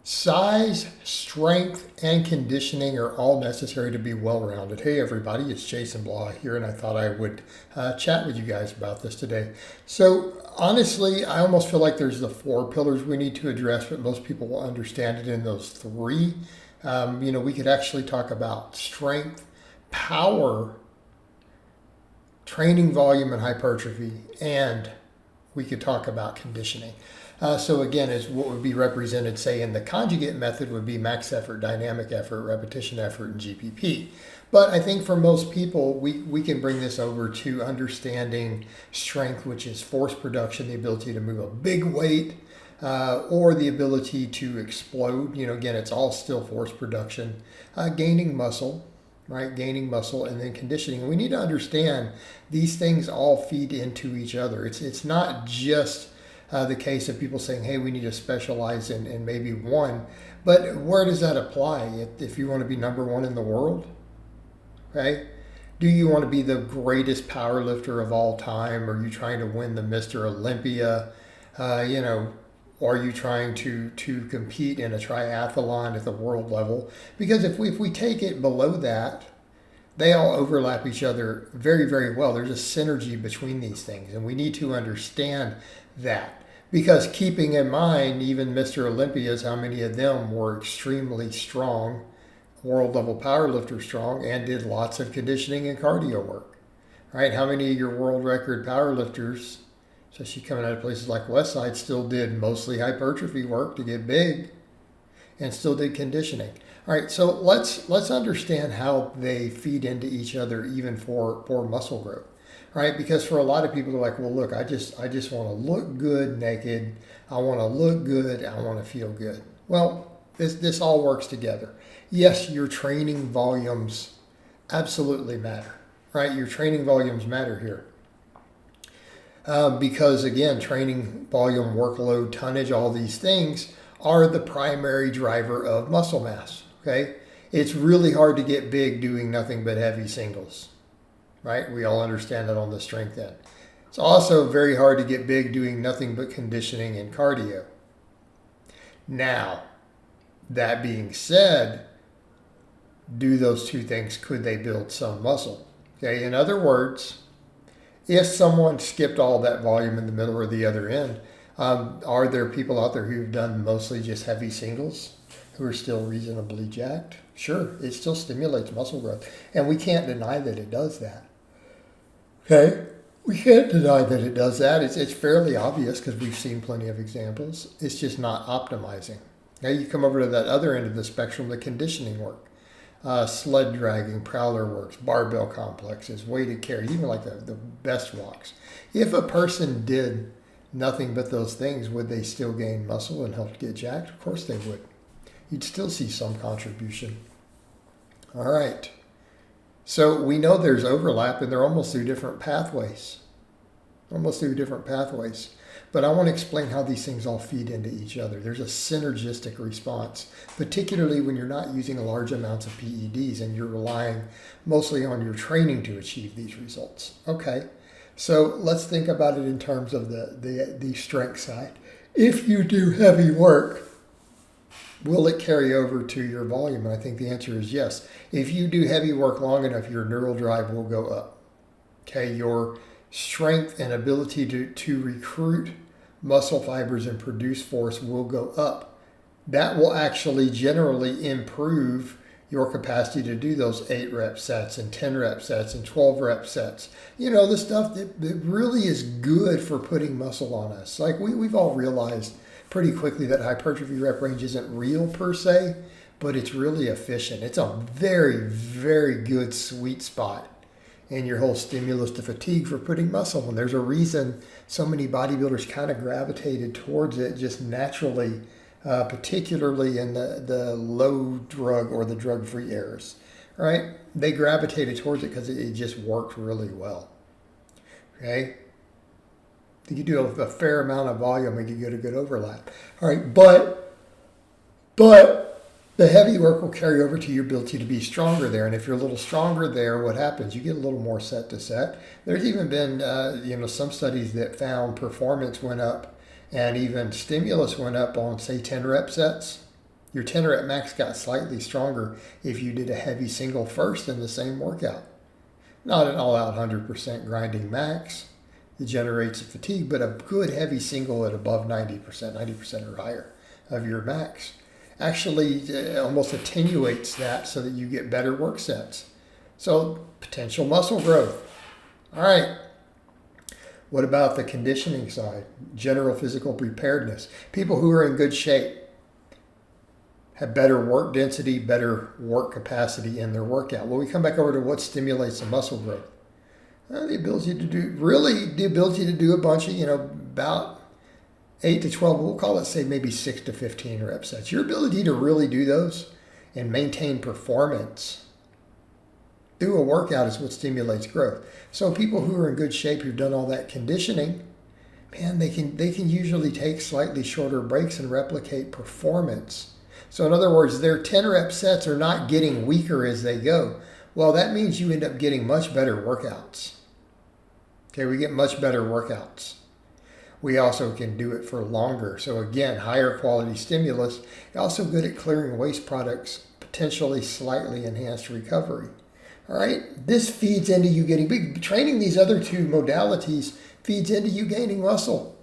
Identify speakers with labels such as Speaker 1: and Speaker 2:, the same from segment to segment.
Speaker 1: Size, strength, and conditioning are all necessary to be well-rounded. Hey everybody, it's Jason Blaha here, and I thought I would chat with you guys about this today. So honestly, I almost feel like there's the four pillars we need to address, but most people will understand it in those three. We could actually talk about strength, power, training volume, and hypertrophy, and we could talk about conditioning. So again, is what would be represented, say, in the conjugate method would be max effort, dynamic effort, repetition effort, and GPP. But I think for most people, we can bring this over to understanding strength, which is force production, the ability to move a big weight, or the ability to explode. Again, it's all still force production. Gaining muscle, right? Gaining muscle, and then conditioning. And we need to understand these things all feed into each other. It's not just the case of people saying, hey, we need to specialize in maybe one. But where does that apply? If you want to be number one in the world, okay? Do you want to be the greatest power lifter of all time? Are you trying to win the Mr. Olympia? Or are you trying to compete in a triathlon at the world level? Because if we take it below that, they all overlap each other very, very well. There's a synergy between these things, and we need to understand that. Because keeping in mind, even Mr. Olympias, how many of them were extremely strong, world level power lifter strong, and did lots of conditioning and cardio work, right? How many of your world record power lifters, especially coming out of places like Westside, still did mostly hypertrophy work to get big and still did conditioning? All right, so let's understand how they feed into each other, even for muscle growth, right? Because for a lot of people, they're like, well, look, I just want to look good naked. I want to look good. I want to feel good. Well, this all works together. Yes, your training volumes absolutely matter, right? Your training volumes matter here. Because again, training volume, workload, tonnage, all these things are the primary driver of muscle mass. Okay, it's really hard to get big doing nothing but heavy singles, right? We all understand that on the strength end. It's also very hard to get big doing nothing but conditioning and cardio. Now, that being said, do those two things, could they build some muscle? Okay, in other words, if someone skipped all that volume in the middle or the other end, are there people out there who've done mostly just heavy singles who are still reasonably jacked? Sure, it still stimulates muscle growth. And we can't deny that it does that. Okay? We can't deny that it does that. It's fairly obvious because we've seen plenty of examples. It's just not optimizing. Now you come over to that other end of the spectrum, the conditioning work. Sled dragging, prowler works, barbell complexes, weighted carry, even like the best walks. If a person did nothing but those things, would they still gain muscle and help get jacked? Of course they would. You'd still see some contribution. All right. So we know there's overlap, and they're almost through different pathways. But I want to explain how these things all feed into each other. There's a synergistic response, particularly when you're not using large amounts of PEDs and you're relying mostly on your training to achieve these results. Okay. So let's think about it in terms of the strength side. If you do heavy work, will it carry over to your volume? And I think the answer is yes. If you do heavy work long enough, your neural drive will go up. Okay, your strength and ability to recruit muscle fibers and produce force will go up. That will actually generally improve your capacity to do those 8 rep sets and 10 rep sets and 12 rep sets. The stuff that really is good for putting muscle on us. Like we've all realized pretty quickly that hypertrophy rep range isn't real per se, but it's really efficient. It's a very, very good sweet spot in your whole stimulus to fatigue for putting muscle. And there's a reason so many bodybuilders kind of gravitated towards it just naturally, particularly in the low drug or the drug-free eras, right? They gravitated towards it because it just worked really well, okay? You do a fair amount of volume and you get a good overlap. All right, but the heavy work will carry over to your ability to be stronger there. And if you're a little stronger there, what happens? You get a little more set to set. There's even been some studies that found performance went up and even stimulus went up on, say, 10 rep sets. Your 10 rep max got slightly stronger if you did a heavy single first in the same workout. Not an all-out 100% grinding max that generates fatigue, but a good heavy single at above 90% or higher of your max actually almost attenuates that so that you get better work sets. So potential muscle growth. All right. What about the conditioning side? General physical preparedness. People who are in good shape have better work density, better work capacity in their workout. Well, we come back over to what stimulates the muscle growth. The ability to do a bunch of, about 8 to 12, we'll call it, say, maybe 6 to 15 rep sets. Your ability to really do those and maintain performance through a workout is what stimulates growth. So people who are in good shape, who've done all that conditioning, man, they can usually take slightly shorter breaks and replicate performance. So in other words, their 10 rep sets are not getting weaker as they go. Well, that means you end up getting much better workouts. Okay, we get much better workouts. We also can do it for longer. So again, higher quality stimulus. Also good at clearing waste products, potentially slightly enhanced recovery. All right, this feeds into you getting big. Training these other two modalities feeds into you gaining muscle.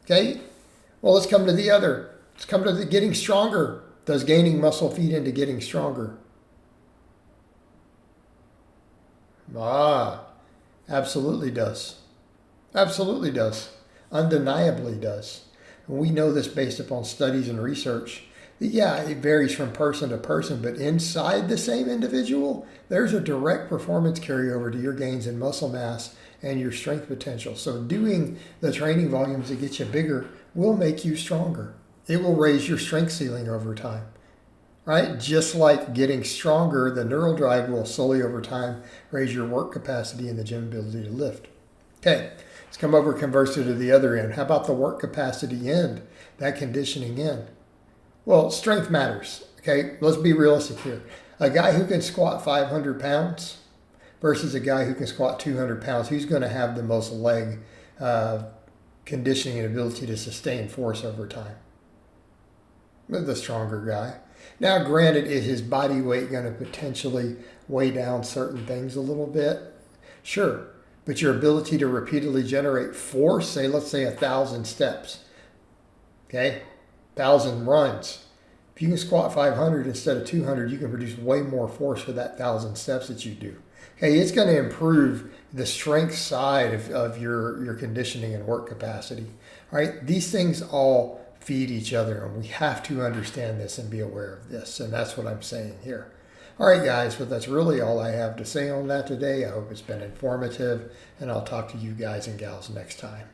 Speaker 1: Okay, well, let's come to the other. Let's come to the getting stronger. Does gaining muscle feed into getting stronger? Absolutely does. Absolutely does. Undeniably does. And we know this based upon studies and research. Yeah, it varies from person to person, but inside the same individual, there's a direct performance carryover to your gains in muscle mass and your strength potential. So doing the training volumes that get you bigger will make you stronger. It will raise your strength ceiling over time, right? Just like getting stronger, the neural drive will slowly over time raise your work capacity and the gym ability to lift. Okay, let's come over conversely to the other end. How about the work capacity end, that conditioning end? Well, strength matters, okay? Let's be realistic here. A guy who can squat 500 pounds versus a guy who can squat 200 pounds, who's going to have the most leg conditioning and ability to sustain force over time? The stronger guy. Now, granted, is his body weight going to potentially weigh down certain things a little bit? Sure. But your ability to repeatedly generate force, let's say 1,000 steps, okay? 1,000 runs. If you can squat 500 instead of 200, you can produce way more force for that 1,000 steps that you do. Okay, it's going to improve the strength side of your conditioning and work capacity. All right, these things all feed each other, and we have to understand this and be aware of this, and that's what I'm saying here. All right, guys, but that's really all I have to say on that today. I hope it's been informative, and I'll talk to you guys and gals next time.